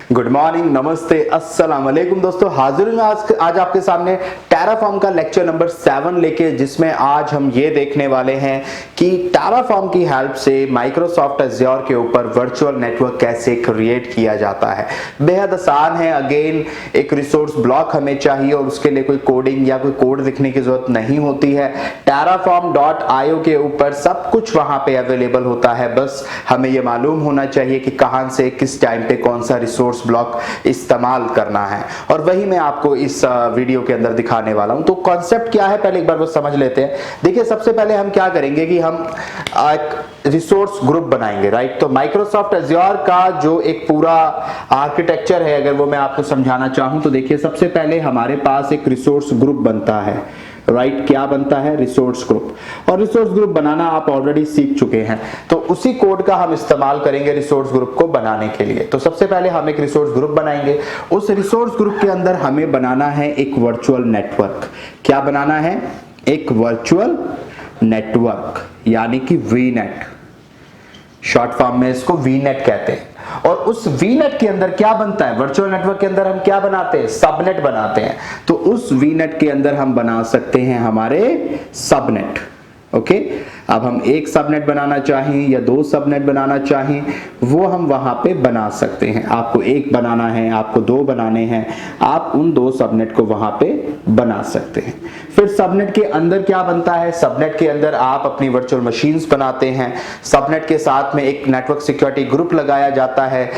Good morning, नमस्ते, अस्सलाम वालेकुम दोस्तों। हाजिर हूं आज आपके सामने टेराफॉर्म का लेक्चर नंबर 7 लेके, जिसमें आज हम ये देखने वाले हैं कि टेराफॉर्म की हेल्प से माइक्रोसॉफ्ट एज़्योर के ऊपर वर्चुअल नेटवर्क कैसे क्रिएट किया जाता है। बेहद आसान है। अगेन एक रिसोर्स ब्लॉक हमें चाहिए और उसके लिए कोई कोडिंग या कोई कोड लिखने की जरूरत नहीं होती है। terraform.io के ऊपर सब कुछ वहां पे अवेलेबल होता है। बस हमें ये मालूम होना चाहिए कि कहां से किस टाइम पे कौन सा रिसोर्स ब्लॉक इस्तेमाल करना है, और वही मैं आपको इस वीडियो के अंदर दिखाने वाला हूं। तो कॉन्सेप्ट क्या है पहले एक बार वो समझ लेते हैं। देखिए, सबसे पहले हम क्या करेंगे कि हम एक रिसोर्स ग्रुप बनाएंगे, राइट। तो माइक्रोसॉफ्ट एज़्योर का जो एक पूरा आर्किटेक्चर है, अगर वो मैं आपको समझाना चाहूं तो देखिए, सबसे पहले हमारे पास एक रिसोर्स ग्रुप बनता है, राइट। क्या बनता है? Resource group. और रिसोर्स ग्रुप बनाना आप ऑलरेडी सीख चुके हैं, तो उसी कोड का हम इस्तेमाल करेंगे रिसोर्स ग्रुप को बनाने के लिए। तो सबसे पहले हम एक रिसोर्स ग्रुप बनाएंगे। उस रिसोर्स ग्रुप के अंदर हमें बनाना है एक वर्चुअल नेटवर्क। क्या बनाना है? एक वर्चुअल नेटवर्क, यानी कि वीनेट। शॉर्ट फॉर्म में इसको वीनेट कहते हैं। और उस वीनेट के अंदर क्या बनता है? वर्चुअल नेटवर्क के अंदर हम क्या बनाते हैं? सबनेट बनाते हैं। तो उस वीनेट के अंदर हम बना सकते हैं हमारे सबनेट। ओके, अब हम एक सबनेट बनाना चाहें या दो सबनेट बनाना चाहें, वो हम वहां पे बना सकते हैं। आपको एक बनाना है, आपको दो बनाने हैं, आप उन दो सबनेट को वहां पे बना सकते हैं। फिर सबनेट के अंदर क्या बनता है? सबनेट के अंदर आप अपनी वर्चुअल मशीन्स बनाते हैं। सबनेट के साथ में एक नेटवर्क सिक्योरिटी ग्रुप लगाया जाता है।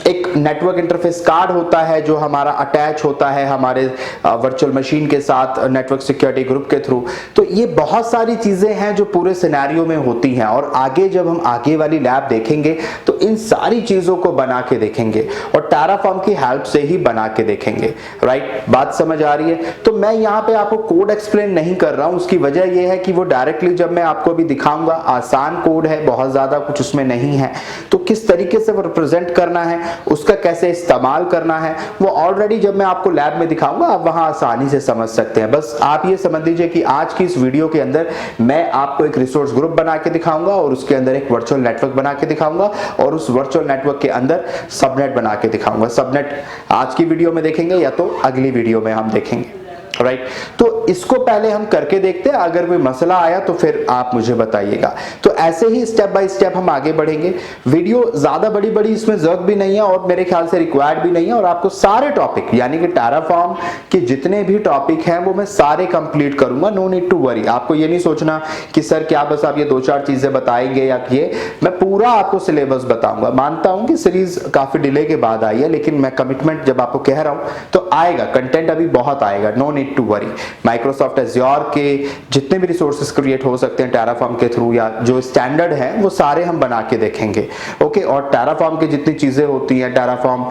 एक नेटवर्क इंटरफेस कार्ड होता है जो हमारा अटैच होता है हमारे वर्चुअल मशीन के साथ नेटवर्क सिक्योरिटी ग्रुप के थ्रू। तो ये बहुत सारी चीजें हैं जो पूरे सिनेरियो में होती हैं, और आगे जब हम आगे वाली लैब देखेंगे तो इन सारी चीजों को बना के देखेंगे और टेराफॉर्म की हेल्प से ही बना के देखेंगे, राइट। बात समझ आ रही है? तो मैं यहाँ पे आपको कोड एक्सप्लेन नहीं कर रहा हूं। उसकी वजह यह है कि वो डायरेक्टली जब मैं आपको अभी दिखाऊंगा, आसान कोड है, बहुत ज्यादा कुछ उसमें नहीं है। तो किस तरीके से वो रिप्रेजेंट करना है, उसका कैसे इस्तेमाल करना है, वो ऑलरेडी जब मैं आपको लैब में दिखाऊंगा आप वहां आसानी से समझ सकते हैं। बस आप ये समझ लीजिए कि आज की इस वीडियो के अंदर मैं आपको एक रिसोर्स ग्रुप बना के दिखाऊंगा और उसके अंदर एक वर्चुअल नेटवर्क बना के दिखाऊंगा, और उस वर्चुअल नेटवर्क के अंदर सबनेट बना के दिखाऊंगा। सबनेट आज की वीडियो में देखेंगे या तो अगली वीडियो में हम देखेंगे, राइट। तो इसको पहले हम करके देखते हैं, अगर कोई मसला आया तो फिर आप मुझे बताइएगा। तो ऐसे ही स्टेप बाय स्टेप हम आगे बढ़ेंगे। वीडियो ज्यादा बड़ी इसमें जरूरत भी नहीं है और मेरे ख्याल से रिक्वायर्ड भी नहीं है, और आपको सारे टॉपिक यानी कि टेराफॉर्म के जितने भी टॉपिक हैं वो मैं सारे कंप्लीट करूंगा। No need to worry. आपको ये नहीं सोचना कि सर क्या बस आप ये दो चार चीजें बताएंगे या ये, मैं पूरा आपको सिलेबस बताऊंगा। मानता हूं कि सीरीज काफी डिले के बाद आई है, लेकिन मैं कमिटमेंट जब आपको कह रहा हूं तो आएगा, कंटेंट अभी बहुत आएगा। No need to worry. Microsoft Azure के जितने भी रिसोर्सेज क्रिएट हो सकते हैं टेराफॉर्म के थ्रू या जो स्टैंडर्ड है वो सारे हम बना के देखेंगे। ओके, और टेराफॉर्म की जितनी चीजें होती हैं, टेराफॉर्म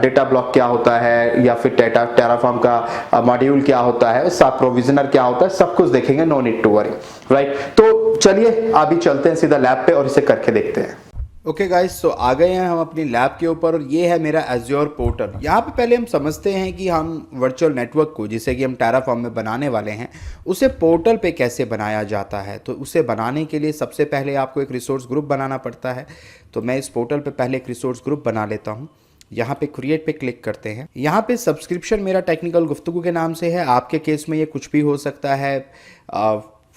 डेटा ब्लॉक क्या होता है, या फिर टेराफॉर्म का मॉड्यूल क्या होता है, सब प्रोविजनर क्या होता है, सब कुछ देखेंगे। No need to worry, right. तो चलिए अभी चलते हैं सीधा लैब पे और इसे करके देखते हैं। ओके गाइस, तो आ गए हैं हम अपनी लैब के ऊपर, और ये है मेरा एज़्योर पोर्टल। यहाँ पे पहले हम समझते हैं कि हम वर्चुअल नेटवर्क को, जिसे कि हम टेराफॉर्म में बनाने वाले हैं, उसे पोर्टल पे कैसे बनाया जाता है। तो उसे बनाने के लिए सबसे पहले आपको एक रिसोर्स ग्रुप बनाना पड़ता है। तो मैं इस पोर्टल पे पहले एक रिसोर्स ग्रुप बना लेता हूँ। यहाँ पे क्रिएट पे क्लिक करते हैं। यहाँ पे सब्सक्रिप्शन मेरा टेक्निकल गुफ्तगू के नाम से है। आपके केस में ये कुछ भी हो सकता है,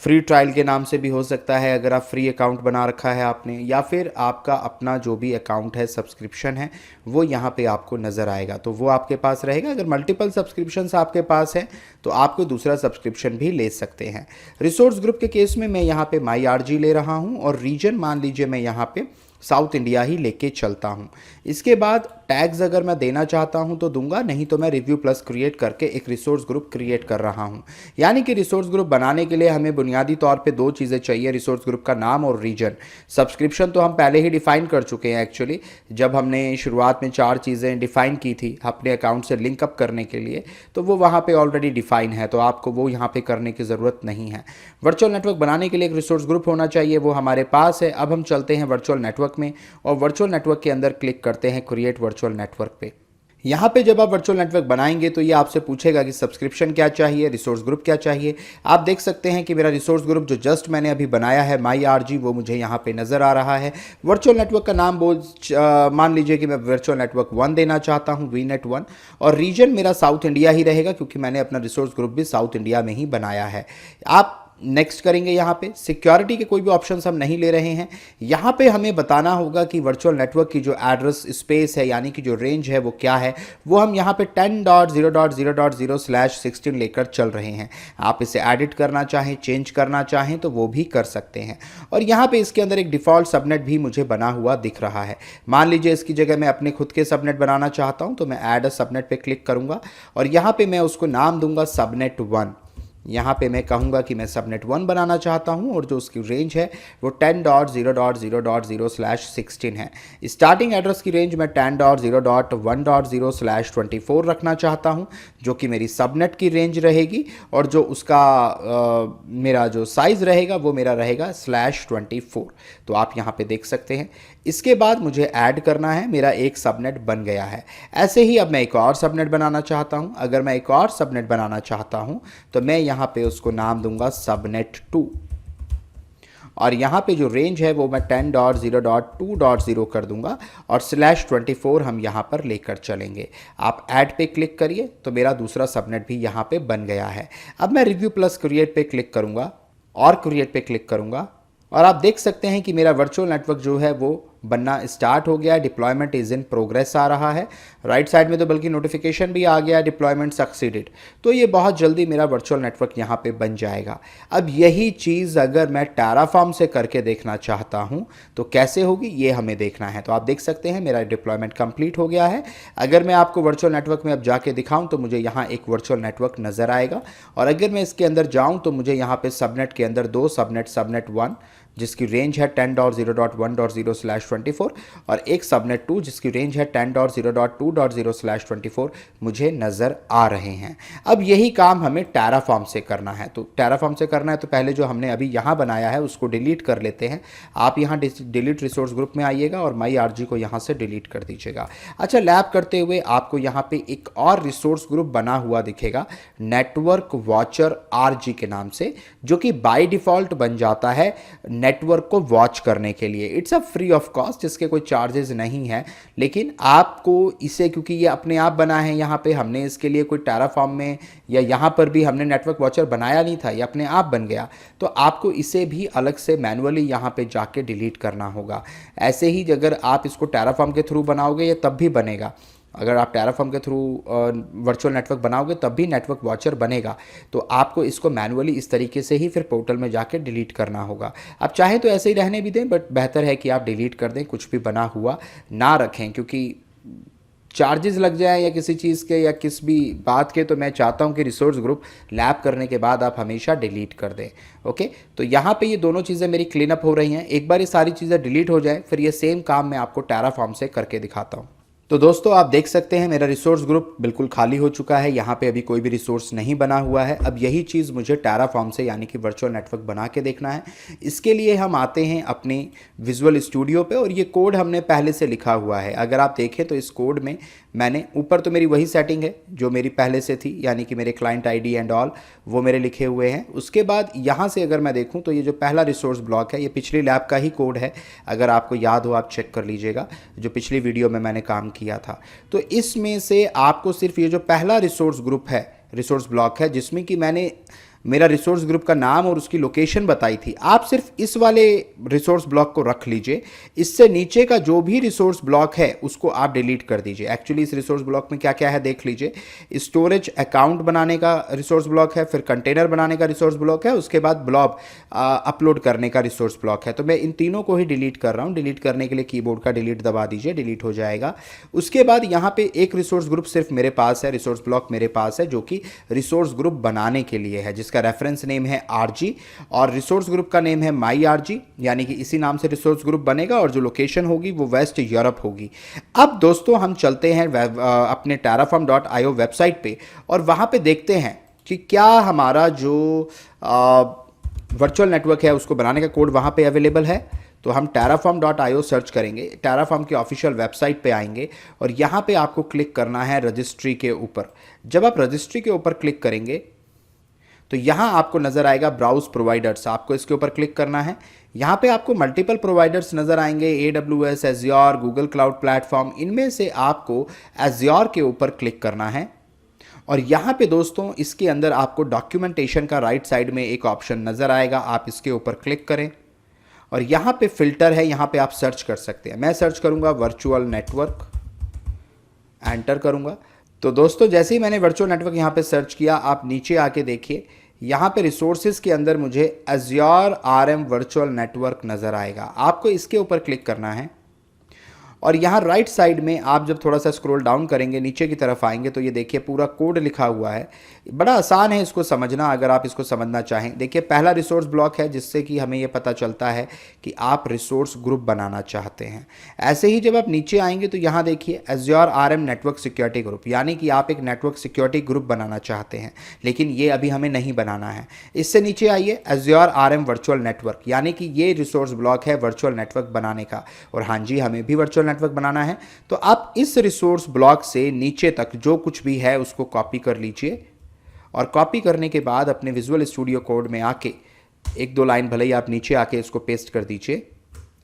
फ्री ट्रायल के नाम से भी हो सकता है अगर आप फ्री अकाउंट बना रखा है आपने, या फिर आपका अपना जो भी अकाउंट है, सब्सक्रिप्शन है, वो यहाँ पे आपको नज़र आएगा, तो वो आपके पास रहेगा। अगर मल्टीपल सब्सक्रिप्शंस आपके पास है तो आपको दूसरा सब्सक्रिप्शन भी ले सकते हैं। रिसोर्स ग्रुप के केस में मैं यहाँ पे MyRG ले रहा हूँ, और रीजन मान लीजिए मैं यहाँ पे साउथ इंडिया ही लेके चलता हूँ। इसके बाद टैग्स अगर मैं देना चाहता हूँ तो दूंगा, नहीं तो मैं रिव्यू प्लस क्रिएट करके एक रिसोर्स ग्रुप क्रिएट कर रहा हूँ। यानी कि रिसोर्स ग्रुप बनाने के लिए हमें बुनियादी तौर पे दो चीज़ें चाहिए, रिसोर्स ग्रुप का नाम और रीजन। सब्सक्रिप्शन तो हम पहले ही डिफाइन कर चुके हैं एक्चुअली, जब हमने शुरुआत में 4 चीज़ें डिफाइन की थी अपने अकाउंट से लिंकअप करने के लिए, तो वो वहाँ पर ऑलरेडी डिफाइन है, तो आपको वो यहाँ पर करने की ज़रूरत नहीं है। वर्चुअल नेटवर्क बनाने के लिए एक रिसोर्स ग्रुप होना चाहिए, वो हमारे पास है। अब हम चलते हैं वर्चुअल नेटवर्क में, और वर्चुअल नेटवर्क के अंदर क्लिक करते हैं क्रिएट वर्चुअल नेटवर्क पे। यहाँ पे जब आप वर्चुअल नेटवर्क बनाएंगे तो ये आपसे पूछेगा कि सब्सक्रिप्शन क्या चाहिए, रिसोर्स ग्रुप क्या चाहिए। आप देख सकते हैं कि मेरा रिसोर्स ग्रुप जो जस्ट मैंने अभी बनाया है माई आरजी, वो मुझे यहाँ पे नज़र आ रहा है। वर्चुअल नेटवर्क का नाम मान लीजिए कि मैं वर्चुअल नेटवर्क 1 देना चाहता हूँ, वीनेट 1, और रीजन मेरा साउथ इंडिया ही रहेगा क्योंकि मैंने अपना रिसोर्स ग्रुप भी साउथ इंडिया में ही बनाया है। आप नेक्स्ट करेंगे। यहाँ पे सिक्योरिटी के कोई भी ऑप्शंस हम नहीं ले रहे हैं। यहाँ पे हमें बताना होगा कि वर्चुअल नेटवर्क की जो एड्रेस स्पेस है यानी कि जो रेंज है वो क्या है, वो हम यहाँ पे 10.0.0.0/16 लेकर चल रहे हैं। आप इसे एडिट करना चाहें, चेंज करना चाहें तो वो भी कर सकते हैं। और यहाँ पे इसके अंदर एक डिफ़ॉल्ट सबनेट भी मुझे बना हुआ दिख रहा है। मान लीजिए इसकी जगह मैं अपने खुद के सबनेट बनाना चाहता हूँ तो मैं ऐड अ सबनेट पे क्लिक करूँगा और यहाँ पे मैं उसको नाम दूंगा सबनेट 1। यहाँ पे मैं कहूँगा कि मैं सबनेट 1 बनाना चाहता हूँ और जो उसकी रेंज है वो 10.0.0.0/16 है। स्टार्टिंग एड्रेस की रेंज मैं 10.0.1.0/24 रखना चाहता हूँ जो कि मेरी सबनेट की रेंज रहेगी, और जो उसका मेरा जो साइज़ रहेगा वो मेरा रहेगा /24। तो आप यहाँ पे देख सकते हैं। इसके बाद मुझे ऐड करना है, मेरा एक सबनेट बन गया है। ऐसे ही अब मैं एक और सबनेट बनाना चाहता हूँ। अगर मैं एक और सबनेट बनाना चाहता हूँ तो मैं यहाँ पे उसको नाम दूंगा सबनेट 2, और यहाँ पे जो रेंज है वो मैं 10.0.2.0 कर दूंगा और /24 हम यहाँ पर लेकर चलेंगे। आप ऐड पे क्लिक करिए तो मेरा दूसरा सबनेट भी यहाँ पे बन गया है। अब मैं रिव्यू प्लस क्रिएट पे क्लिक करूँगा और क्रिएट पे क्लिक करूँगा और आप देख सकते हैं कि मेरा वर्चुअल नेटवर्क जो है वो बनना स्टार्ट हो गया है। डिप्लॉयमेंट इज़ इन प्रोग्रेस आ रहा है। राइट साइड में तो बल्कि नोटिफिकेशन भी आ गया, डिप्लॉयमेंट सक्सीडेड। तो ये बहुत जल्दी मेरा वर्चुअल नेटवर्क यहाँ पे बन जाएगा। अब यही चीज़ अगर मैं टेराफॉर्म से करके देखना चाहता हूँ तो कैसे होगी ये हमें देखना है। तो आप देख सकते हैं मेरा डिप्लॉयमेंट कंप्लीट हो गया है। अगर मैं आपको वर्चुअल नेटवर्क में अब जाके दिखाऊँ तो मुझे यहाँ एक वर्चुअल नेटवर्क नज़र आएगा, और अगर मैं इसके अंदर जाऊँ तो मुझे यहाँ पे सबनेट के अंदर दो सबनेट 1 जिसकी रेंज है 10.0.1.0/24 और एक सबनेट 2 जिसकी रेंज है 10.0.2.0/24 मुझे नज़र आ रहे हैं। अब यही काम हमें टेराफॉर्म से करना है। तो टेराफॉर्म से करना है तो पहले जो हमने अभी यहाँ बनाया है उसको डिलीट कर लेते हैं। आप यहाँ डिलीट रिसोर्स ग्रुप में आइएगा और माई आरजी को यहाँ से डिलीट कर दीजिएगा। अच्छा, लैब करते हुए आपको यहाँ पे एक और रिसोर्स ग्रुप बना हुआ दिखेगा नेटवर्क वॉचर आरजी के नाम से, जो कि बाय डिफ़ॉल्ट बन जाता है नेटवर्क को वॉच करने के लिए। It's a free of cost, इसके कोई चार्जेस नहीं है, लेकिन आपको इसे, क्योंकि ये अपने आप बना है, यहाँ पे हमने इसके लिए कोई टेराफॉर्म में या यहाँ पर भी हमने नेटवर्क वॉचर बनाया नहीं था, ये अपने आप बन गया। तो आपको इसे भी अलग से मैनुअली यहाँ पे जाके डिलीट करना होगा। ऐसे ही अगर आप इसको टेराफॉर्म के थ्रू बनाओगे ये तब भी बनेगा। अगर आप टेराफॉर्म के थ्रू वर्चुअल नेटवर्क बनाओगे तब भी नेटवर्क वॉचर बनेगा। तो आपको इसको मैनुअली इस तरीके से ही फिर पोर्टल में जाके डिलीट करना होगा। आप चाहें तो ऐसे ही रहने भी दें, बट बेहतर है कि आप डिलीट कर दें, कुछ भी बना हुआ ना रखें, क्योंकि चार्जेस लग जाए या किसी चीज़ के या किस भी बात के। तो मैं चाहता हूं कि रिसोर्स ग्रुप लैब करने के बाद आप हमेशा डिलीट कर दें। ओके, तो यहाँ पे ये दोनों चीज़ें मेरी क्लीन अप हो रही हैं। एक बार ये सारी चीज़ें डिलीट हो जाए फिर ये सेम काम मैं आपको टेराफॉर्म से करके दिखाता हूँ। तो दोस्तों आप देख सकते हैं मेरा रिसोर्स ग्रुप बिल्कुल खाली हो चुका है। यहाँ पे अभी कोई भी रिसोर्स नहीं बना हुआ है। अब यही चीज़ मुझे टेराफॉर्म से यानी कि वर्चुअल नेटवर्क बना के देखना है। इसके लिए हम आते हैं अपने विजुअल स्टूडियो पे, और ये कोड हमने पहले से लिखा हुआ है। अगर आप देखें तो इस कोड में मैंने ऊपर तो मेरी वही सेटिंग है जो मेरी पहले से थी, यानी कि मेरे क्लाइंट आईडी एंड ऑल वो मेरे लिखे हुए हैं। उसके बाद यहाँ से अगर मैं देखूँ तो ये जो पहला रिसोर्स ब्लॉक है ये पिछली लैब का ही कोड है। अगर आपको याद हो आप चेक कर लीजिएगा, जो पिछली वीडियो में मैंने काम किया था। तो इसमें से आपको सिर्फ ये जो पहला रिसोर्स ग्रुप है, रिसोर्स ब्लॉक है, जिसमें कि मैंने मेरा रिसोर्स ग्रुप का नाम और उसकी लोकेशन बताई थी, आप सिर्फ इस वाले रिसोर्स ब्लॉक को रख लीजिए। इससे नीचे का जो भी रिसोर्स ब्लॉक है उसको आप डिलीट कर दीजिए। एक्चुअली इस रिसोर्स ब्लॉक में क्या क्या है देख लीजिए। स्टोरेज अकाउंट बनाने का रिसोर्स ब्लॉक है, फिर कंटेनर बनाने का रिसोर्स ब्लॉक है, उसके बाद ब्लॉग अपलोड करने का रिसोर्स ब्लॉक है। तो मैं इन तीनों को ही डिलीट कर रहा हूँ। डिलीट करने के लिए कीबोर्ड का डिलीट दबा दीजिए, डिलीट हो जाएगा। उसके बाद यहाँ पे एक रिसोर्स ग्रुप सिर्फ मेरे पास है, रिसोर्स ब्लॉक मेरे पास है, जो कि रिसोर्स ग्रुप बनाने के लिए है, जिसका रेफरेंस नेम है आरजी और रिसोर्स ग्रुप का नेम है माई आरजी, यानी कि इसी नाम से रिसोर्स ग्रुप बनेगा और जो लोकेशन होगी वो वेस्ट यूरोप होगी। अब दोस्तों हम चलते हैं अपने terraform.io वेबसाइट पे और वहाँ पे देखते हैं कि क्या हमारा जो वर्चुअल नेटवर्क है उसको बनाने का कोड वहाँ पे अवेलेबल है। तो हम terraform.io सर्च करेंगे, terraform की ऑफिशियल वेबसाइट पे आएंगे और यहाँ पे आपको क्लिक करना है रजिस्ट्री के ऊपर। जब आप रजिस्ट्री के ऊपर क्लिक करेंगे तो यहाँ आपको नज़र आएगा ब्राउज प्रोवाइडर्स, आपको इसके ऊपर क्लिक करना है। यहाँ पे आपको मल्टीपल प्रोवाइडर्स नज़र आएंगे, AWS, Azure, Google cloud platform. इनमें से आपको एज़्योर के ऊपर क्लिक करना है और यहाँ पे दोस्तों इसके अंदर आपको डॉक्यूमेंटेशन का राइट साइड में एक ऑप्शन नज़र आएगा, आप इसके ऊपर क्लिक करें और यहाँ पे फिल्टर है, यहाँ पे आप सर्च कर सकते हैं। मैं सर्च करूँगा वर्चुअल नेटवर्क, एंटर करूँगा। तो दोस्तों जैसे ही मैंने वर्चुअल नेटवर्क यहाँ पे सर्च किया, आप नीचे आके देखिए, यहाँ पे रिसोर्सेज के अंदर मुझे एज़्योर RM वर्चुअल नेटवर्क नज़र आएगा। आपको इसके ऊपर क्लिक करना है और यहाँ राइट साइड में आप जब थोड़ा सा स्क्रॉल डाउन करेंगे, नीचे की तरफ आएंगे तो ये देखिए पूरा कोड लिखा हुआ है। बड़ा आसान है इसको समझना, अगर आप इसको समझना चाहें। देखिए पहला रिसोर्स ब्लॉक है जिससे कि हमें ये पता चलता है कि आप रिसोर्स ग्रुप बनाना चाहते हैं। ऐसे ही जब आप नीचे आएंगे तो यहाँ देखिए Azure RM network security group, यानी कि आप एक नेटवर्क सिक्योरिटी ग्रुप बनाना चाहते हैं, लेकिन ये अभी हमें नहीं बनाना है। इससे नीचे आइए एज़्योर RM वर्चुअल नेटवर्क, यानी कि ये रिसोर्स ब्लॉक है वर्चुअल नेटवर्क बनाने का। और हाँ जी, हमें भी वर्चुअल नेटवर्क बनाना है। तो आप इस रिसोर्स ब्लॉक से नीचे तक जो कुछ भी है उसको कॉपी कर लीजिए और कॉपी करने के बाद अपने विजुअल स्टूडियो कोड में आके एक दो लाइन भले ही आप नीचे आके इसको पेस्ट कर दीजिए,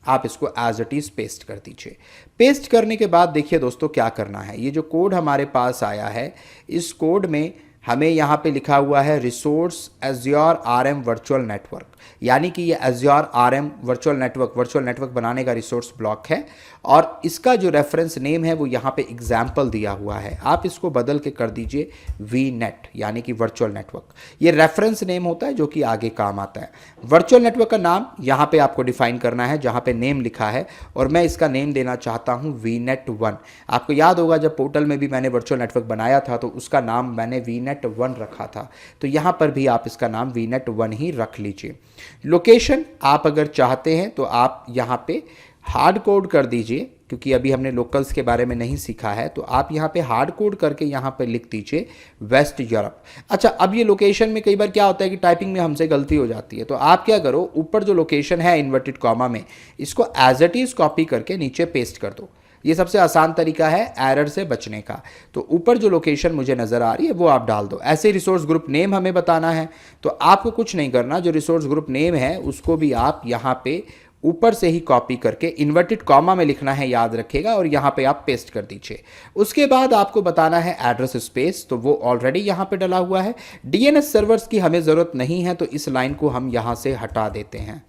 आप इसको एज इट इज़ पेस्ट कर दीजिए। पेस्ट करने के बाद देखिए दोस्तों क्या करना है। ये जो कोड हमारे पास आया है, इस कोड में हमें यहाँ पे लिखा हुआ है resource Azure RM virtual network, यानी कि ये एज़्योर RM वर्चुअल नेटवर्क बनाने का रिसोर्स ब्लॉक है और इसका जो रेफरेंस नेम है वो यहाँ पे एग्जाम्पल दिया हुआ है। आप इसको बदल के कर दीजिए VNet, यानी कि वर्चुअल नेटवर्क। ये रेफरेंस नेम होता है जो कि आगे काम आता है। वर्चुअल नेटवर्क का नाम यहाँ पे आपको डिफाइन करना है जहाँ पे नेम लिखा है, और मैं इसका नेम देना चाहता हूँ VNet 1। आपको याद होगा जब पोर्टल में भी मैंने वर्चुअल नेटवर्क बनाया था तो उसका नाम मैंने VNet 1 रखा था, तो यहाँ पर भी आप इसका नाम VNet 1 ही रख लीजिए। लोकेशन आप अगर चाहते हैं तो आप यहाँ पे हार्ड कोड कर दीजिए, क्योंकि अभी हमने लोकल्स के बारे में नहीं सीखा है, तो आप यहाँ पे हार्ड कोड करके यहाँ पे लिख दीजिए वेस्ट यूरोप। अच्छा, अब ये लोकेशन में कई बार क्या होता है कि टाइपिंग में हमसे गलती हो जाती है, तो आप क्या करो, ऊपर जो लोकेशन है इन्वर्टेड कॉमा में, इसको एज इट इज कॉपी करके नीचे पेस्ट कर दो। ये सबसे आसान तरीका है एरर से बचने का। तो ऊपर जो लोकेशन मुझे नज़र आ रही है वो आप डाल दो। ऐसे रिसोर्स ग्रुप नेम हमें बताना है, तो आपको कुछ नहीं करना, जो रिसोर्स ग्रुप नेम है उसको भी आप यहाँ पे ऊपर से ही कॉपी करके इन्वर्टेड कॉमा में लिखना है, याद रखिएगा, और यहाँ पे आप पेस्ट कर दीजिए। उसके बाद आपको बताना है एड्रेस स्पेस, तो वो ऑलरेडी यहाँ पे डला हुआ है। DNS सर्वर्स की हमें ज़रूरत नहीं है, तो इस लाइन को हम यहाँ से हटा देते हैं।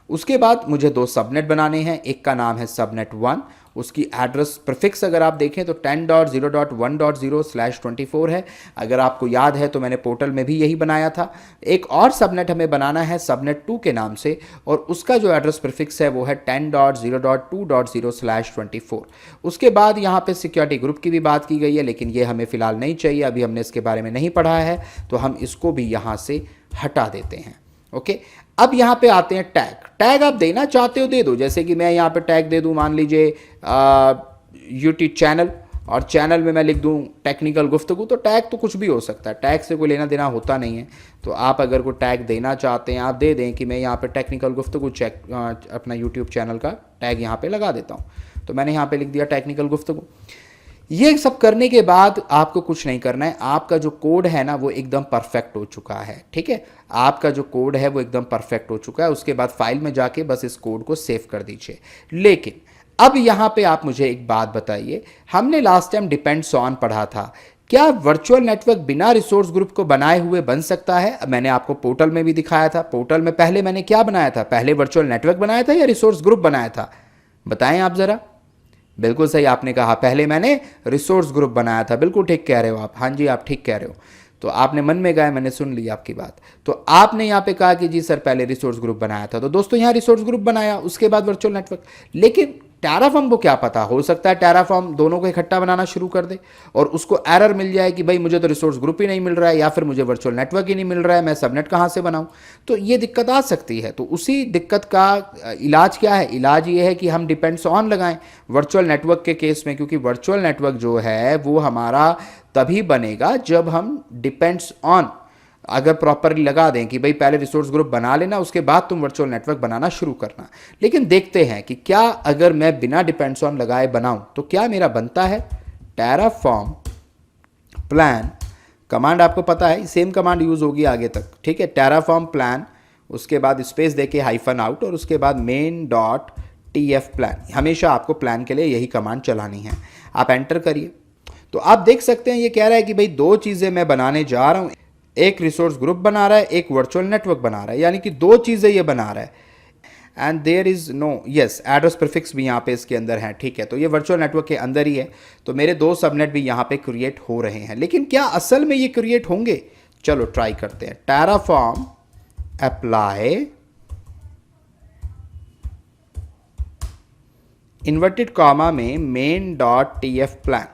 उसके बाद मुझे दो सबनेट बनाने हैं, एक का नाम है सबनेट 1, उसकी एड्रेस प्रीफिक्स अगर आप देखें तो 10.0.1.0/24 है। अगर आपको याद है तो मैंने पोर्टल में भी यही बनाया था। एक और सबनेट हमें बनाना है सबनेट 2 के नाम से, और उसका जो एड्रेस प्रीफिक्स है वो है 10.0.2.0/24। उसके बाद यहाँ पे सिक्योरिटी ग्रुप की भी बात की गई है, लेकिन ये हमें फ़िलहाल नहीं चाहिए, अभी हमने इसके बारे में नहीं पढ़ा है, तो हम इसको भी यहाँ से हटा देते हैं। ओके, अब यहाँ पे आते हैं टैग आप देना चाहते हो दे दो, जैसे कि मैं यहाँ पे टैग दे दूँ, मान लीजिए यूट्यूब चैनल, और चैनल में मैं लिख दूँ टेक्निकल गुफ्तगू, तो टैग तो कुछ भी हो सकता है, टैग से कोई लेना देना होता नहीं है। तो आप अगर कोई टैग देना चाहते हैं आप दे दें कि मैं यहाँ पे टेक्निकल गुफ्तगू अपना यूट्यूब चैनल का टैग यहाँ पे लगा देता हूँ। तो मैंने यहाँ पे लिख दिया टेक्निकल गुफ्तगू। ये सब करने के बाद आपको कुछ नहीं करना है, आपका जो कोड है ना वो एकदम परफेक्ट हो चुका है। ठीक है, आपका जो कोड है वो एकदम परफेक्ट हो चुका है। उसके बाद फाइल में जाके बस इस कोड को सेव कर दीजिए। लेकिन अब यहाँ पे आप मुझे एक बात बताइए, हमने लास्ट टाइम डिपेंड्स ऑन पढ़ा था, क्या वर्चुअल नेटवर्क बिना रिसोर्स ग्रुप को बनाए हुए बन सकता है? मैंने आपको पोर्टल में भी दिखाया था। पोर्टल में पहले मैंने क्या बनाया था, पहले वर्चुअल नेटवर्क बनाया था या रिसोर्स ग्रुप बनाया था? बताएं आप जरा। बिल्कुल सही आपने कहा, पहले मैंने रिसोर्स ग्रुप बनाया था। बिल्कुल ठीक कह रहे हो आप, हाँ जी आप ठीक कह रहे हो। तो आपने मन में गाया, मैंने सुन ली आपकी बात। तो आपने यहाँ पे कहा कि जी सर पहले रिसोर्स ग्रुप बनाया था, तो दोस्तों यहाँ रिसोर्स ग्रुप बनाया, उसके बाद वर्चुअल नेटवर्क। लेकिन टेराफॉर्म को क्या पता, हो सकता है टेराफॉर्म दोनों को इकट्ठा बनाना शुरू कर दे और उसको एरर मिल जाए कि भाई मुझे तो रिसोर्स ग्रुप ही नहीं मिल रहा है, या फिर मुझे वर्चुअल नेटवर्क ही नहीं मिल रहा है, मैं सबनेट कहाँ से बनाऊँ। तो ये दिक्कत आ सकती है। तो उसी दिक्कत का इलाज क्या है? इलाज ये है कि हम डिपेंड्स ऑन लगाएं वर्चुअल नेटवर्क के केस में, क्योंकि वर्चुअल नेटवर्क जो है वो हमारा तभी बनेगा जब हम डिपेंड्स ऑन अगर प्रॉपरली लगा दें कि भाई पहले रिसोर्स ग्रुप बना लेना, उसके बाद तुम वर्चुअल नेटवर्क बनाना शुरू करना। लेकिन देखते हैं कि क्या अगर मैं बिना डिपेंड्स ऑन लगाए बनाऊं तो क्या मेरा बनता है। टेराफॉर्म प्लान कमांड आपको पता है, सेम कमांड यूज होगी आगे तक, ठीक है। टेराफॉर्म प्लान, उसके बाद स्पेस देके हाइफन आउट और उसके बाद मेन डॉट टीएफ प्लान। हमेशा आपको प्लान के लिए यही कमांड चलानी है। आप एंटर करिए तो आप देख सकते हैं ये कह रहा है कि भाई दो चीज़ें मैं बनाने जा रहा हूँ, एक रिसोर्स ग्रुप बना रहा है, एक वर्चुअल नेटवर्क बना रहा है, यानी कि दो चीज़ें ये बना रहा है। And there is no yes address prefix भी यहाँ पे इसके अंदर है, ठीक है। तो ये वर्चुअल नेटवर्क के अंदर ही है, तो मेरे दो सबनेट भी यहाँ पे क्रिएट हो रहे हैं। लेकिन क्या असल में ये क्रिएट होंगे, चलो ट्राई करते हैं। टेराफॉर्म अप्लाई इन्वर्टेड कॉमा में main dot TF plan,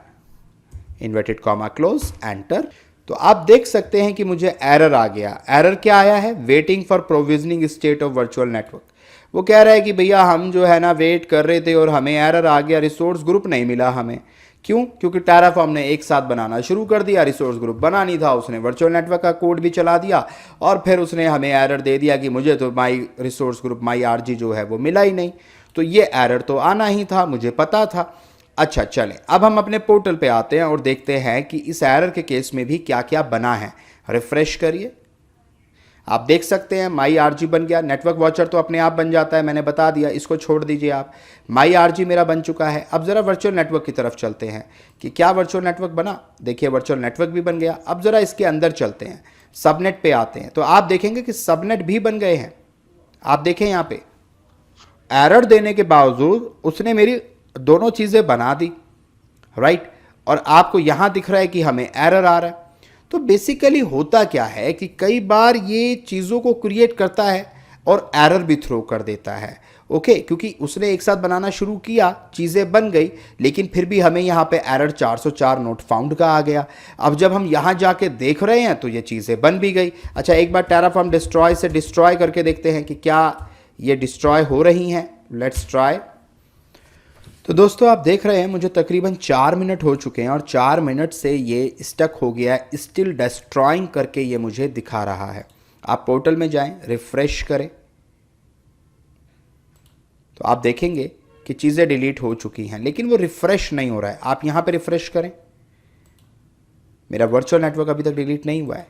inverted comma close, enter. तो आप देख सकते हैं कि मुझे एरर आ गया। एरर क्या आया है, waiting for provisioning state of virtual network. वो कह रहा है कि भैया हम जो है ना वेट कर रहे थे और हमें एरर आ गया, रिसोर्स ग्रुप नहीं मिला हमें। क्यों? क्योंकि टेराफॉर्म ने एक साथ बनाना शुरू कर दिया, रिसोर्स ग्रुप बना नहीं था, उसने वर्चुअल नेटवर्क का कोड भी चला दिया और फिर उसने हमें एरर दे दिया कि मुझे तो माई रिसोर्स ग्रुप माई आरजी जो है वो मिला ही नहीं। तो ये एरर तो आना ही था, मुझे पता था। अच्छा चलें, अब हम अपने पोर्टल पे आते हैं और देखते हैं कि इस एरर के केस में भी क्या क्या बना है। रिफ्रेश करिए, आप देख सकते हैं माई आरजी बन गया। नेटवर्क वॉचर तो अपने आप बन जाता है, मैंने बता दिया, इसको छोड़ दीजिए आप। माई आरजी मेरा बन चुका है। अब ज़रा वर्चुअल नेटवर्क की तरफ चलते हैं कि क्या वर्चुअल नेटवर्क बना। देखिए वर्चुअल नेटवर्क भी बन गया। अब ज़रा इसके अंदर चलते हैं, सबनेट पे आते हैं, तो आप देखेंगे कि सबनेट भी बन गए हैं। आप देखें यहाँ पे एरर देने के बावजूद उसने मेरी दोनों चीज़ें बना दी, राइट। और आपको यहाँ दिख रहा है कि हमें एरर आ रहा है। तो बेसिकली होता क्या है कि कई बार ये चीज़ों को क्रिएट करता है और एरर भी थ्रो कर देता है, ओके। क्योंकि उसने एक साथ बनाना शुरू किया, चीज़ें बन गई, लेकिन फिर भी हमें यहाँ पे एरर 404 नोट फाउंड का आ गया। अब जब हम यहाँ जाके देख रहे हैं तो ये चीज़ें बन भी गई। अच्छा एक बार टेराफॉर्म डिस्ट्रॉय से डिस्ट्रॉय करके देखते हैं कि क्या ये डिस्ट्रॉय हो रही हैं। Let's try. तो दोस्तों आप देख रहे हैं मुझे तकरीबन 4 मिनट हो चुके हैं और 4 मिनट से ये स्टक हो गया है, स्टिल डिस्ट्रॉइंग करके ये मुझे दिखा रहा है। आप पोर्टल में जाएं, रिफ्रेश करें तो आप देखेंगे कि चीज़ें डिलीट हो चुकी हैं, लेकिन वो रिफ्रेश नहीं हो रहा है। आप यहाँ पे रिफ्रेश करें, मेरा वर्चुअल नेटवर्क अभी तक डिलीट नहीं हुआ है।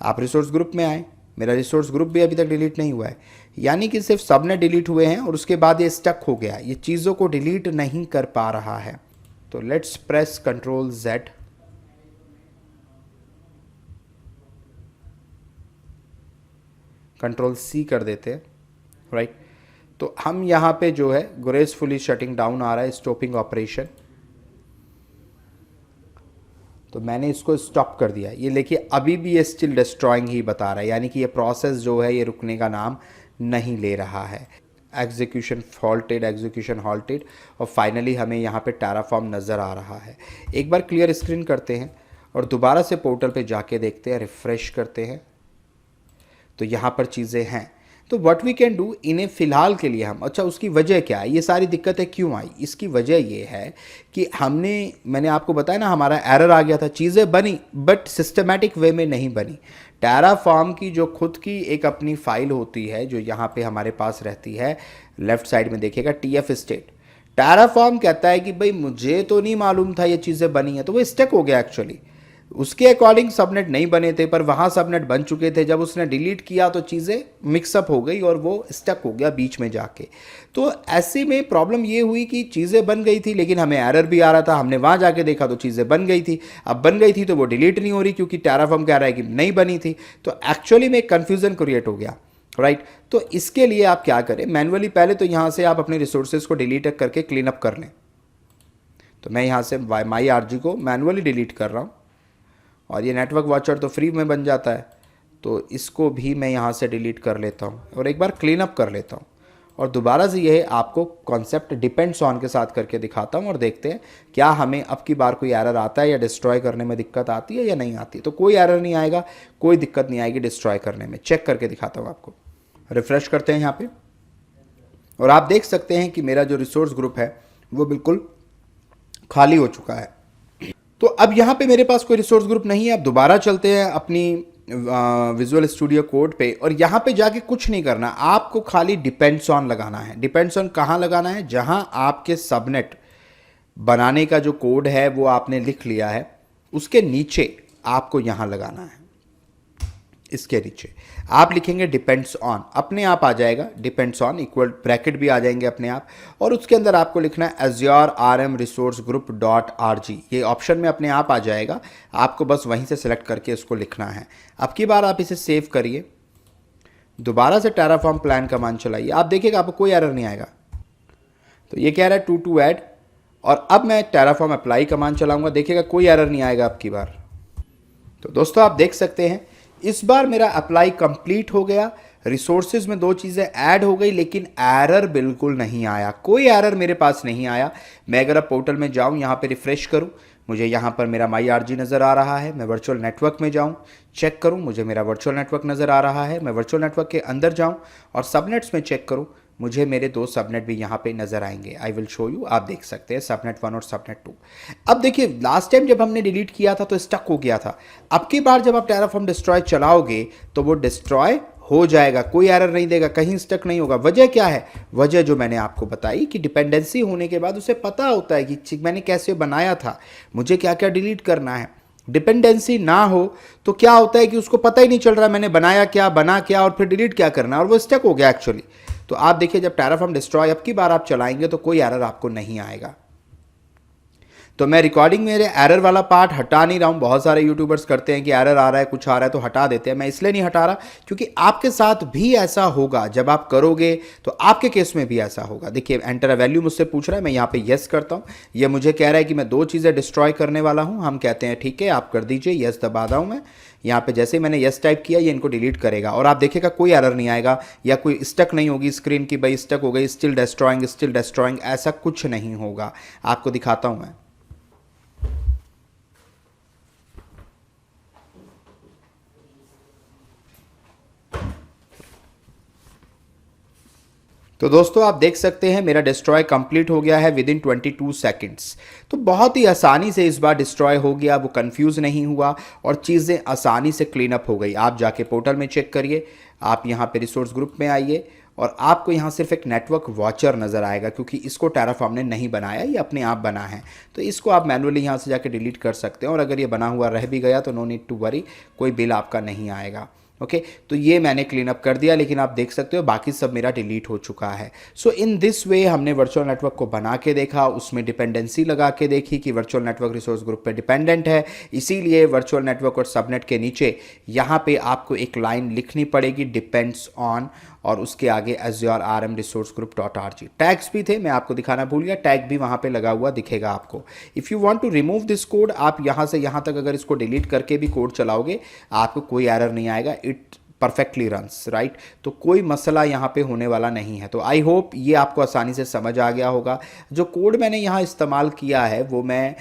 आप रिसोर्स ग्रुप में आए, मेरा रिसोर्स ग्रुप भी अभी तक डिलीट नहीं हुआ है, यानी कि सिर्फ सबनेट डिलीट हुए हैं और उसके बाद ये स्टक हो गया, ये चीज़ों को डिलीट नहीं कर पा रहा है। तो let's press control Z, control C कर देते हैं, राइट। तो हम यहाँ पे जो है ग्रेसफुली शटिंग डाउन आ रहा है, स्टॉपिंग ऑपरेशन। तो मैंने इसको स्टॉप कर दिया। ये देखिए अभी भी ये स्टिल डिस्ट्रॉइंग ही बता रहा है, यानी कि ये प्रोसेस जो है ये रुकने का नाम नहीं ले रहा है। एग्जीक्यूशन फॉल्टेड, एग्जीक्यूशन हॉल्टेड, और फाइनली हमें यहाँ पे टेराफॉर्म नज़र आ रहा है। एक बार क्लियर स्क्रीन करते हैं और दोबारा से पोर्टल पे जाके देखते हैं, रिफ़्रेश करते हैं तो यहाँ पर चीज़ें हैं। तो व्हाट वी कैन डू इन्हें फ़िलहाल के लिए हम, अच्छा उसकी वजह क्या है, ये सारी दिक्कतें क्यों आई, इसकी वजह ये है कि मैंने आपको बताया ना हमारा एरर आ गया था, चीज़ें बनी बट सिस्टमेटिक वे में नहीं बनी। टेराफॉर्म की जो खुद की एक अपनी फ़ाइल होती है जो यहाँ पे हमारे पास रहती है, लेफ़्ट साइड में देखिएगा TF स्टेट। टेराफॉर्म कहता है कि भाई मुझे तो नहीं मालूम था ये चीज़ें बनी हैं, तो वो स्टक हो गया एक्चुअली। उसके अकॉर्डिंग सबनेट नहीं बने थे पर वहाँ सबनेट बन चुके थे। जब उसने डिलीट किया तो चीज़ें मिक्सअप हो गई और वो स्टक हो गया बीच में जाके। तो ऐसे में प्रॉब्लम ये हुई कि चीज़ें बन गई थी लेकिन हमें एरर भी आ रहा था। हमने वहाँ जाके देखा तो चीज़ें बन गई थी। अब बन गई थी तो वो डिलीट नहीं हो रही क्योंकि टेराफॉर्म कह रहा है कि नहीं बनी थी। तो एक्चुअली में एक कन्फ्यूज़न क्रिएट हो गया, राइट। तो इसके लिए आप क्या करें, मैनुअली पहले तो यहाँ से आप अपने रिसोर्सेज को डिलीट करके क्लीन अप कर लें। तो मैं यहाँ से माई आरजी को मैनुअली डिलीट कर रहा हूँ और ये नेटवर्क वॉचर तो फ्री में बन जाता है, तो इसको भी मैं यहाँ से डिलीट कर लेता हूँ और एक बार क्लीन अप कर लेता हूँ और दोबारा से यह आपको कॉन्सेप्ट डिपेंड्स ऑन के साथ करके दिखाता हूँ और देखते हैं क्या हमें अब की बार कोई एरर आता है या डिस्ट्रॉय करने में दिक्कत आती है या नहीं आती। तो कोई एरर नहीं आएगा, कोई दिक्कत नहीं आएगी डिस्ट्रॉय करने में। चेक करके दिखाता हूँ आपको। रिफ्रेश करते हैं यहाँ पे और आप देख सकते हैं कि मेरा जो रिसोर्स ग्रुप है वो बिल्कुल खाली हो चुका है। तो अब यहाँ पे मेरे पास कोई रिसोर्स ग्रुप नहीं है। अब दोबारा चलते हैं अपनी विजुअल स्टूडियो कोड पे और यहाँ पे जाके कुछ नहीं करना, आपको खाली डिपेंड्स ऑन लगाना है। डिपेंड्स ऑन कहाँ लगाना है? जहाँ आपके सबनेट बनाने का जो कोड है वो आपने लिख लिया है, उसके नीचे आपको यहाँ लगाना है। इसके नीचे आप लिखेंगे डिपेंड्स ऑन, अपने आप आ जाएगा डिपेंड्स ऑन, इक्वल ब्रैकेट भी आ जाएंगे अपने आप, और उसके अंदर आपको लिखना है Azure RM Resource Group .rg। ये ऑप्शन में अपने आप आ जाएगा, आपको बस वहीं से सेलेक्ट करके इसको लिखना है। अब की बार आप इसे सेव करिए, दोबारा से Terraform प्लान कमांड चलाइए, आप देखिएगा आपको कोई एरर नहीं आएगा। तो ये कह रहा है टू ऐड, और अब मैं Terraform अप्लाई कमांड चलाऊंगा, देखिएगा कोई एरर नहीं आएगा अब की बार। तो दोस्तों आप देख सकते हैं इस बार मेरा अप्लाई कंप्लीट हो गया, रिसोर्सेज में 2 चीज़ें ऐड हो गई, लेकिन एरर बिल्कुल नहीं आया, कोई एरर मेरे पास नहीं आया। मैं अगर अब पोर्टल में जाऊं, यहाँ पे रिफ्रेश करूं, मुझे यहाँ पर मेरा MyRG नज़र आ रहा है। मैं वर्चुअल नेटवर्क में जाऊं, चेक करूं, मुझे मेरा वर्चुअल नेटवर्क नज़र आ रहा है। मैं वर्चुअल नेटवर्क के अंदर जाऊं और सबनेट्स में चेक करूं, मुझे मेरे 2 सबनेट भी यहाँ पे नज़र आएंगे। आई विल शो यू, आप देख सकते हैं सबनेट 1 और सबनेट 2। अब देखिए लास्ट टाइम जब हमने डिलीट किया था तो स्टक हो गया था, अब की बार जब आप Terraform डिस्ट्रॉय चलाओगे तो वो डिस्ट्रॉय हो जाएगा, कोई एरर नहीं देगा, कहीं स्टक नहीं होगा। वजह क्या है? वजह जो मैंने आपको बताई कि डिपेंडेंसी होने के बाद उसे पता होता है कि मैंने कैसे बनाया था, मुझे क्या क्या डिलीट करना है। डिपेंडेंसी ना हो तो क्या होता है कि उसको पता ही नहीं चल रहा मैंने बनाया क्या, बना क्या और फिर डिलीट क्या करना, और वो स्टक हो गया एक्चुअली। तो आप देखिए जब Terraform डिस्ट्रॉय अब की बार आप चलाएंगे तो कोई एरर आपको नहीं आएगा। तो मैं रिकॉर्डिंग में एरर वाला पार्ट हटा नहीं रहा हूं। बहुत सारे यूट्यूबर्स करते हैं कि एरर आ रहा है, कुछ आ रहा है तो हटा देते हैं, मैं इसलिए नहीं हटा रहा क्योंकि आपके साथ भी ऐसा होगा। जब आप करोगे तो आपके केस में भी ऐसा होगा। देखिए एंटर अ वैल्यू मुझसे पूछ रहा है, मैं यहाँ पे यस करता हूँ। ये मुझे कह रहा है कि मैं 2 चीज़ें डिस्ट्रॉय करने वाला हूँ। हम कहते हैं ठीक है आप कर दीजिए, यस दबा रहा हूँ मैं। यहाँ पे जैसे ही मैंने यस टाइप किया ये इनको डिलीट करेगा और आप देखिएगा कोई एरर नहीं आएगा या कोई स्टक नहीं होगी स्क्रीन की, भाई स्टक हो गई, स्टिल डिस्ट्रॉइंग, ऐसा कुछ नहीं होगा। आपको दिखाता हूँ मैं। तो दोस्तों आप देख सकते हैं मेरा डिस्ट्रॉय कंप्लीट हो गया है विद इन 22 सेकेंड्स। तो बहुत ही आसानी से इस बार डिस्ट्रॉय हो गया, वो कंफ्यूज नहीं हुआ और चीज़ें आसानी से क्लीन अप हो गई। आप जाके पोर्टल में चेक करिए, आप यहाँ पे रिसोर्स ग्रुप में आइए और आपको यहाँ सिर्फ एक नेटवर्क वॉचर नज़र आएगा क्योंकि इसको Terraform ने नहीं बनाया, ये अपने आप बना है। तो इसको आप मैनुअली यहाँ से जाके डिलीट कर सकते हैं और अगर ये बना हुआ रह भी गया तो नो नीड टू वरी, कोई बिल आपका नहीं आएगा। ओके तो ये मैंने क्लीन अप कर दिया, लेकिन आप देख सकते हो बाकी सब मेरा डिलीट हो चुका है। सो इन दिस वे हमने वर्चुअल नेटवर्क को बना के देखा, उसमें डिपेंडेंसी लगा के देखी कि वर्चुअल नेटवर्क रिसोर्स ग्रुप पे डिपेंडेंट है, इसीलिए वर्चुअल नेटवर्क और सबनेट के नीचे यहाँ पे आपको एक लाइन लिखनी पड़ेगी डिपेंड्स ऑन और उसके आगे Azure RM Resource Group .rg। Tags भी थे, मैं आपको दिखाना भूल गया, टैग भी वहाँ पे लगा हुआ दिखेगा आपको। If you want to remove this code, आप यहाँ से यहाँ तक अगर इसको डिलीट करके भी कोड चलाओगे आपको कोई एरर नहीं आएगा, इट परफेक्टली रन्स राइट। तो कोई मसला यहाँ पे होने वाला नहीं है। तो आई होप ये आपको आसानी से समझ आ गया होगा। जो कोड मैंने यहाँ इस्तेमाल किया है वो मैं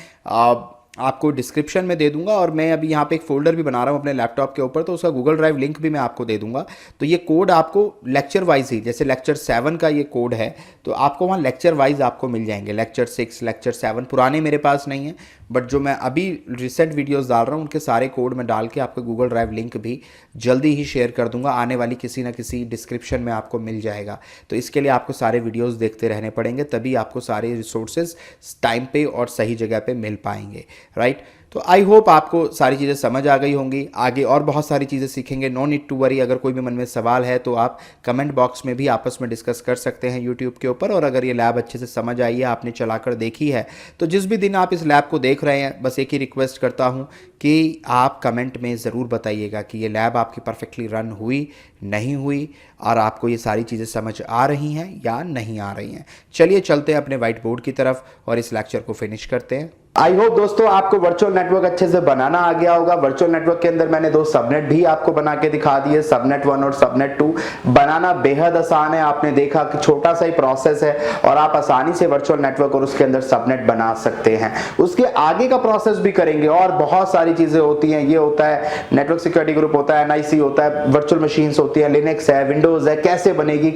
आपको डिस्क्रिप्शन में दे दूंगा और मैं अभी यहाँ पे एक फोल्डर भी बना रहा हूँ अपने लैपटॉप के ऊपर, तो उसका गूगल ड्राइव लिंक भी मैं आपको दे दूंगा। तो ये कोड आपको लेक्चर वाइज ही, जैसे लेक्चर 7 का ये कोड है तो आपको वहाँ लेक्चर वाइज आपको मिल जाएंगे, लेक्चर 6, लेक्चर 7 पुराने मेरे पास नहीं है, बट जो मैं अभी रिसेंट वीडियोस डाल रहा हूँ उनके सारे कोड में डाल के आपको गूगल ड्राइव लिंक भी जल्दी ही शेयर कर दूंगा, आने वाली किसी ना किसी डिस्क्रिप्शन में आपको मिल जाएगा। तो इसके लिए आपको सारे वीडियोस देखते रहने पड़ेंगे, तभी आपको सारे रिसोर्सेज टाइम पे और सही जगह पे मिल पाएंगे राइट। तो आई होप आपको सारी चीज़ें समझ आ गई होंगी। आगे और बहुत सारी चीज़ें सीखेंगे, नो नीड टू वरी। अगर कोई भी मन में सवाल है तो आप कमेंट बॉक्स में भी आपस में डिस्कस कर सकते हैं यूट्यूब के ऊपर। और अगर ये लैब अच्छे से समझ आई है, आपने चलाकर देखी है, तो जिस भी दिन आप इस लैब को देख रहे हैं बस एक ही रिक्वेस्ट करता हूँ कि आप कमेंट में ज़रूर बताइएगा कि ये लैब आपकी परफेक्टली रन हुई, नहीं हुई, और आपको ये सारी चीज़ें समझ आ रही हैं या नहीं आ रही हैं। चलिए चलते हैं अपने वाइट बोर्ड की तरफ और इस लेक्चर को फिनिश करते हैं। आई होप दोस्तों आपको वर्चुअल नेटवर्क अच्छे से बनाना आ गया होगा। वर्चुअल नेटवर्क के अंदर मैंने 2 सबनेट भी आपको बना के दिखा दिए, सबनेट 1 और सबनेट 2। बनाना बेहद आसान है, आपने देखा कि छोटा सा ही प्रोसेस है और आप आसानी से वर्चुअल नेटवर्क और उसके अंदर सबनेट बना सकते हैं। उसके आगे का प्रोसेस भी करेंगे और बहुत सारी चीजें होती हैं। ये होता है नेटवर्क सिक्योरिटी ग्रुप, होता है NIC, होता है वर्चुअल मशीन्स होती है, लिनक्स है, विंडोज है, कैसे बनेगी,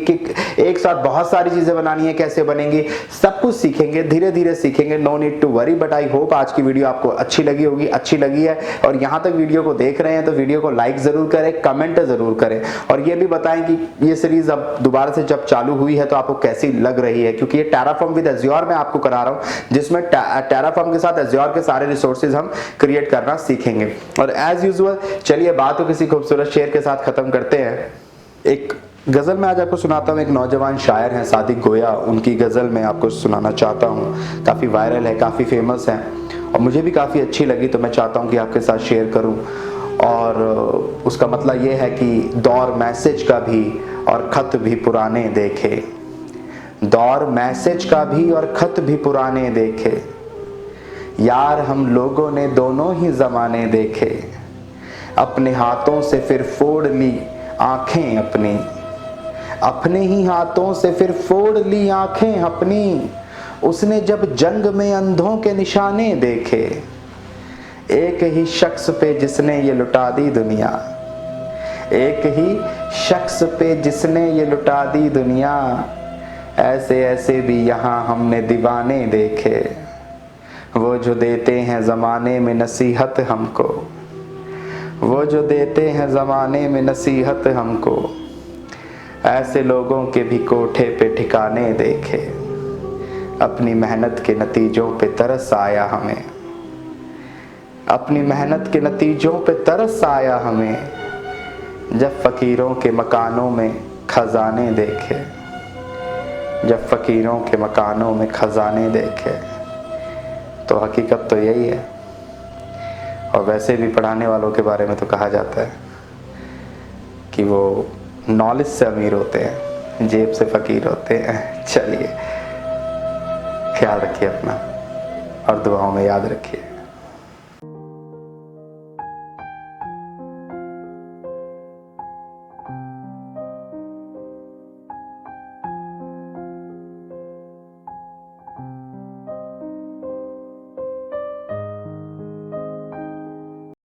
एक साथ बहुत सारी चीजें बनानी है, कैसे बनेंगी, सब कुछ सीखेंगे, धीरे धीरे सीखेंगे, no need to worry. But I I hope आज की वीडियो आपको अच्छी लगी होगी, अच्छी लगी है और यहाँ तक वीडियो को देख रहे हैं तो वीडियो को लाइक ज़रूर करें, कमेंट ज़रूर करें और ये भी बताएं कि ये सीरीज़ अब दोबारा से जब चालू हुई है तो आपको कैसी लग रही है, क्योंकि ये टेराफॉर्म विद एज़्योर मैं आपको करा रहा हूँ, जिसमें टेराफॉर्म के साथ एज़्योर के सारे रिसोर्सेज हम क्रिएट करना सीखेंगे। और एज यूजुअल चलिए बात को किसी खूबसूरत शेर के साथ ख़त्म करते हैं। एक गज़ल मैं आज आपको सुनाता हूँ, एक नौजवान शायर हैं सादिक गोया, उनकी गज़ल मैं आपको सुनाना चाहता हूँ। काफ़ी वायरल है, काफ़ी फेमस है और मुझे भी काफ़ी अच्छी लगी तो मैं चाहता हूँ कि आपके साथ शेयर करूँ। और उसका मतलब ये है कि दौर मैसेज का भी और ख़त भी पुराने देखे, दौर मैसेज का भी और ख़त भी पुराने देखे, यार हम लोगों ने दोनों ही ज़माने देखे, अपने हाथों से फिर फोड़ ली आँखें अपनी, अपने ही हाथों से फिर फोड़ ली आँखें अपनी, उसने जब जंग में अंधों के निशाने देखे, एक ही शख्स पे जिसने ये लुटा दी दुनिया, एक ही शख्स पे जिसने ये लुटा दी दुनिया, ऐसे ऐसे भी यहाँ हमने दीवाने देखे, वो जो देते हैं ज़माने में नसीहत हमको, वो जो देते हैं ज़माने में नसीहत हमको, ऐसे लोगों के भी कोठे पे ठिकाने देखे, अपनी मेहनत के नतीजों पे तरस आया हमें, अपनी मेहनत के नतीजों पे तरस आया हमें, जब फ़कीरों के मकानों में खजाने देखे, जब फ़कीरों के मकानों में खजाने देखे। तो हकीकत तो यही है। और वैसे भी पढ़ाने वालों के बारे में तो कहा जाता है कि वो नॉलेज से अमीर होते हैं, जेब से फ़कीर होते हैं। चलिए ख्याल रखिए अपना और दुआओं में याद रखिए।